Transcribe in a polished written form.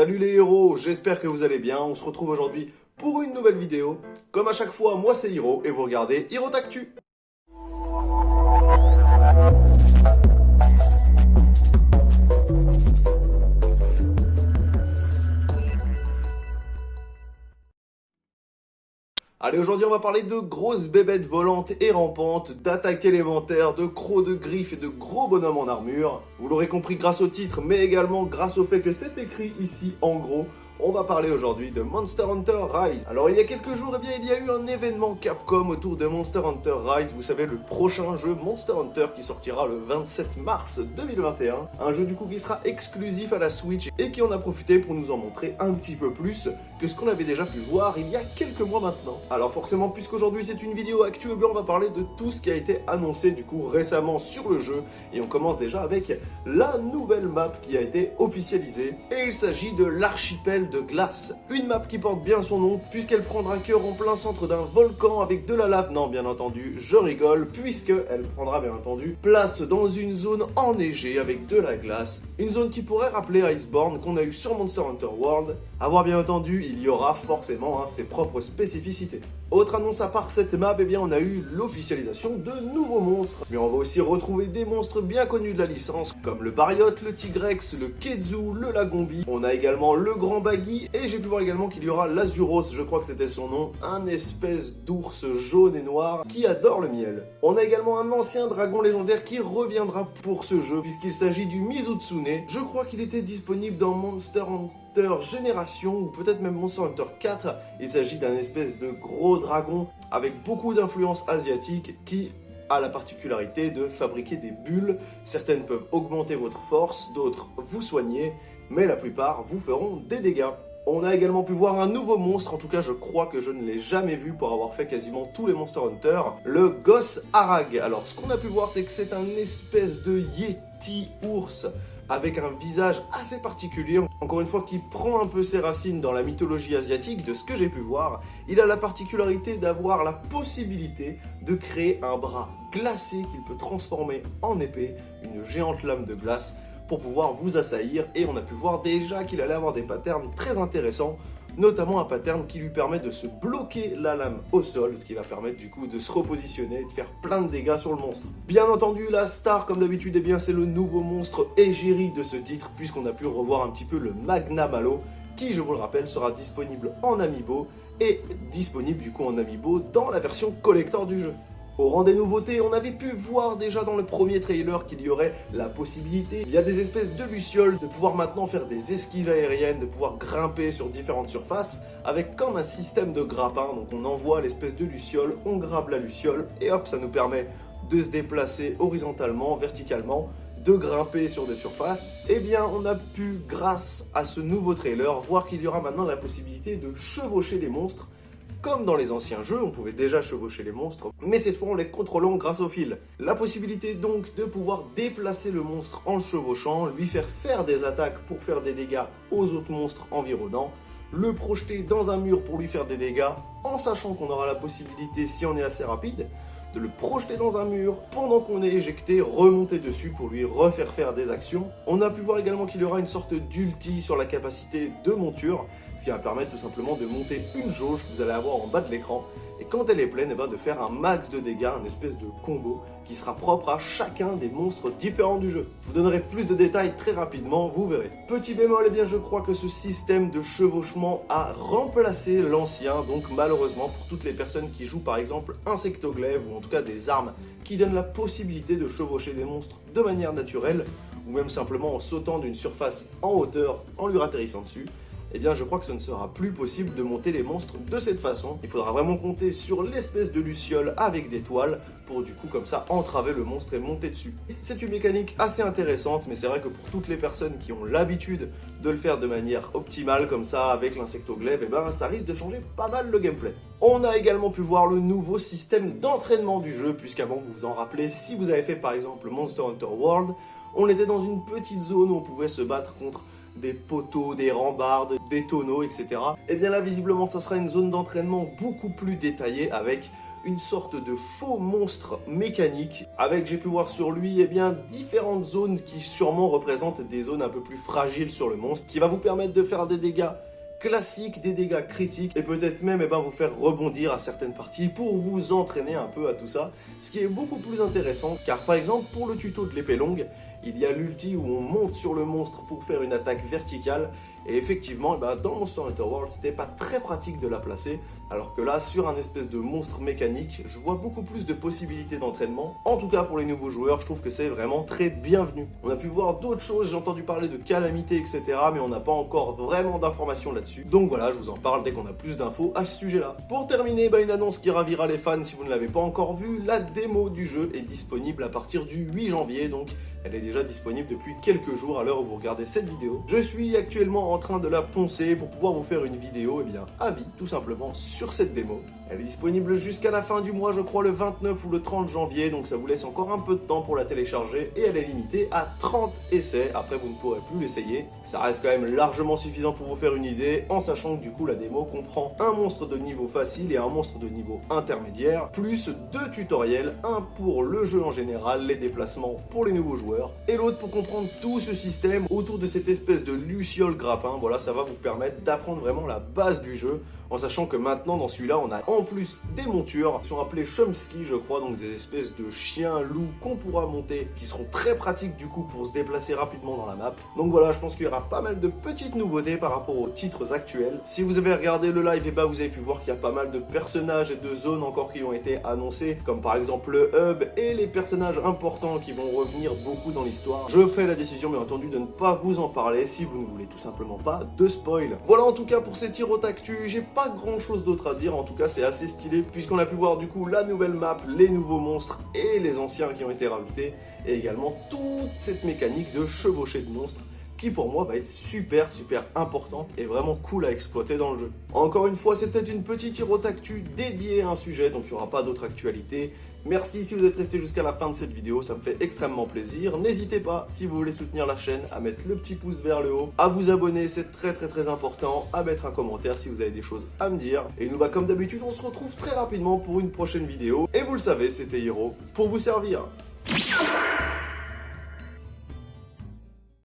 Salut les héros, j'espère que vous allez bien, on se retrouve aujourd'hui pour une nouvelle vidéo. Comme à chaque fois, moi c'est Hiro et vous regardez Hirotactu. Allez, aujourd'hui on va parler de grosses bébêtes volantes et rampantes, d'attaques élémentaires, de crocs de griffes et de gros bonhommes en armure. Vous l'aurez compris grâce au titre, mais également grâce au fait que c'est écrit ici en gros. On va parler aujourd'hui de Monster Hunter Rise. Alors il y a quelques jours, il y a eu un événement Capcom autour de Monster Hunter Rise. Vous savez, le prochain jeu Monster Hunter qui sortira le 27 mars 2021. Un jeu du coup qui sera exclusif à la Switch et qui en a profité pour nous en montrer un petit peu plus que ce qu'on avait déjà pu voir il y a quelques mois maintenant. Alors forcément, puisqu'aujourd'hui c'est une vidéo actu, on va parler de tout ce qui a été annoncé du coup récemment sur le jeu. Et on commence déjà avec la nouvelle map qui a été officialisée. Et il s'agit de l'archipel de glace. Une map qui porte bien son nom puisqu'elle prendra cœur en plein centre d'un volcan avec de la lave. Non, bien entendu, je rigole, puisqu'elle prendra bien entendu place dans une zone enneigée avec de la glace. Une zone qui pourrait rappeler Iceborne qu'on a eu sur Monster Hunter World. À voir bien entendu, il y aura forcément ses propres spécificités. Autre annonce à part cette map, on a eu l'officialisation de nouveaux monstres. Mais on va aussi retrouver des monstres bien connus de la licence, comme le Barioth, le Tigrex, le Ketsu, le Lagombi. On a également le Grand Baggy, et j'ai pu voir également qu'il y aura l'Azuros, je crois que c'était son nom, un espèce d'ours jaune et noir qui adore le miel. On a également un ancien dragon légendaire qui reviendra pour ce jeu, puisqu'il s'agit du Mizutsune. Je crois qu'il était disponible dans Monster Hunter Génération ou peut-être même Monster Hunter 4. Il s'agit d'un espèce de gros dragon avec beaucoup d'influence asiatique qui a la particularité de fabriquer des bulles. Certaines peuvent augmenter votre force, d'autres vous soigner, mais la plupart vous feront des dégâts. On a également pu voir un nouveau monstre, en tout cas je crois que je ne l'ai jamais vu pour avoir fait quasiment tous les Monster Hunter, le Goss Arag. Alors ce qu'on a pu voir, c'est que c'est un espèce de Yeti ours avec un visage assez particulier, encore une fois qui prend un peu ses racines dans la mythologie asiatique. De ce que j'ai pu voir, il a la particularité d'avoir la possibilité de créer un bras glacé qu'il peut transformer en épée, une géante lame de glace, pour pouvoir vous assaillir. Et on a pu voir déjà qu'il allait avoir des patterns très intéressants, notamment un pattern qui lui permet de se bloquer la lame au sol, ce qui va permettre du coup de se repositionner et de faire plein de dégâts sur le monstre. Bien entendu, la star comme d'habitude, c'est le nouveau monstre Égérie de ce titre, puisqu'on a pu revoir un petit peu le Magna Malo, qui, je vous le rappelle, sera disponible en Amiibo et disponible du coup en Amiibo dans la version collector du jeu. Au rang des nouveautés, on avait pu voir déjà dans le premier trailer qu'il y aurait la possibilité, via des espèces de lucioles, de pouvoir maintenant faire des esquives aériennes, de pouvoir grimper sur différentes surfaces, avec comme un système de grappin. Donc on envoie l'espèce de luciole, on grappe la luciole, et hop, ça nous permet de se déplacer horizontalement, verticalement, de grimper sur des surfaces. On a pu, grâce à ce nouveau trailer, voir qu'il y aura maintenant la possibilité de chevaucher les monstres. Comme dans les anciens jeux, on pouvait déjà chevaucher les monstres, mais cette fois en les contrôlant grâce au fil. La possibilité donc de pouvoir déplacer le monstre en le chevauchant, lui faire des attaques pour faire des dégâts aux autres monstres environnants, le projeter dans un mur pour lui faire des dégâts, en sachant qu'on aura la possibilité, si on est assez rapide, de le projeter dans un mur pendant qu'on est éjecté, remonter dessus pour lui refaire faire des actions. On a pu voir également qu'il y aura une sorte d'ulti sur la capacité de monture, ce qui va permettre tout simplement de monter une jauge que vous allez avoir en bas de l'écran, et quand elle est pleine, de faire un max de dégâts, un espèce de combo qui sera propre à chacun des monstres différents du jeu. Je vous donnerai plus de détails très rapidement, vous verrez. Petit bémol, je crois que ce système de chevauchement a remplacé l'ancien, donc malheureusement pour toutes les personnes qui jouent par exemple Insectoglaive, ou en tout cas des armes qui donnent la possibilité de chevaucher des monstres de manière naturelle, ou même simplement en sautant d'une surface en hauteur, en lui atterrissant dessus, je crois que ce ne sera plus possible de monter les monstres de cette façon. Il faudra vraiment compter sur l'espèce de luciole avec des toiles pour du coup comme ça entraver le monstre et monter dessus. C'est une mécanique assez intéressante, mais c'est vrai que pour toutes les personnes qui ont l'habitude de le faire de manière optimale comme ça avec l'insectoglaive, ça risque de changer pas mal le gameplay. On a également pu voir le nouveau système d'entraînement du jeu, puisqu'avant vous vous en rappelez, si vous avez fait par exemple Monster Hunter World, on était dans une petite zone où on pouvait se battre contre des poteaux, des rambardes, des tonneaux, etc. Là visiblement ça sera une zone d'entraînement beaucoup plus détaillée avec une sorte de faux monstre mécanique avec, j'ai pu voir sur lui, différentes zones qui sûrement représentent des zones un peu plus fragiles sur le monstre, qui va vous permettre de faire des dégâts classiques, des dégâts critiques et peut-être même vous faire rebondir à certaines parties pour vous entraîner un peu à tout ça, ce qui est beaucoup plus intéressant car par exemple pour le tuto de l'épée longue, il y a l'ulti où on monte sur le monstre pour faire une attaque verticale et effectivement dans Monster Hunter World c'était pas très pratique de la placer, alors que là sur un espèce de monstre mécanique je vois beaucoup plus de possibilités d'entraînement. En tout cas pour les nouveaux joueurs je trouve que c'est vraiment très bienvenu. On a pu voir d'autres choses, j'ai entendu parler de calamités etc, mais on n'a pas encore vraiment d'informations là-dessus. Donc voilà, je vous en parle dès qu'on a plus d'infos à ce sujet-là. Pour terminer, une annonce qui ravira les fans si vous ne l'avez pas encore vu, la démo du jeu est disponible à partir du 8 janvier, donc elle est déjà disponible depuis quelques jours à l'heure où vous regardez cette vidéo. Je suis actuellement en train de la poncer pour pouvoir vous faire une vidéo à vie, tout simplement, sur cette démo. Elle est disponible jusqu'à la fin du mois, je crois le 29 ou le 30 janvier, donc ça vous laisse encore un peu de temps pour la télécharger et elle est limitée à 30 essais. Après vous ne pourrez plus l'essayer. Ça reste quand même largement suffisant pour vous faire une idée, en sachant que du coup la démo comprend un monstre de niveau facile et un monstre de niveau intermédiaire, plus 2 tutoriels, un pour le jeu en général, les déplacements pour les nouveaux joueurs, et l'autre pour comprendre tout ce système autour de cette espèce de luciole grappin. Voilà, ça va vous permettre d'apprendre vraiment la base du jeu, en sachant que maintenant dans celui-là on a en plus des montures qui sont appelées Chomsky je crois, donc des espèces de chiens loups qu'on pourra monter, qui seront très pratiques du coup pour se déplacer rapidement dans la map. Donc voilà, je pense qu'il y aura pas mal de petites nouveautés par rapport aux titres actuels. Si vous avez regardé le live, vous avez pu voir qu'il y a pas mal de personnages et de zones encore qui ont été annoncés, comme par exemple le hub et les personnages importants qui vont revenir beaucoup dans l'histoire. Je fais la décision bien entendu de ne pas vous en parler si vous ne voulez tout simplement pas de spoil. Voilà en tout cas pour ces tirs au tactu, j'ai pas grand chose d'autre à dire, en tout cas c'est assez stylé puisqu'on a pu voir du coup la nouvelle map, les nouveaux monstres et les anciens qui ont été rajoutés, et également toute cette mécanique de chevaucher de monstres qui pour moi va être super importante et vraiment cool à exploiter dans le jeu. Encore une fois, c'était une petite tir au tactu dédiée à un sujet, donc il n'y aura pas d'autre actualité. Merci si vous êtes resté jusqu'à la fin de cette vidéo, ça me fait extrêmement plaisir. N'hésitez pas, si vous voulez soutenir la chaîne, à mettre le petit pouce vers le haut, à vous abonner, c'est très important, à mettre un commentaire si vous avez des choses à me dire. Et nous, comme d'habitude, on se retrouve très rapidement pour une prochaine vidéo. Et vous le savez, c'était Hiro pour vous servir.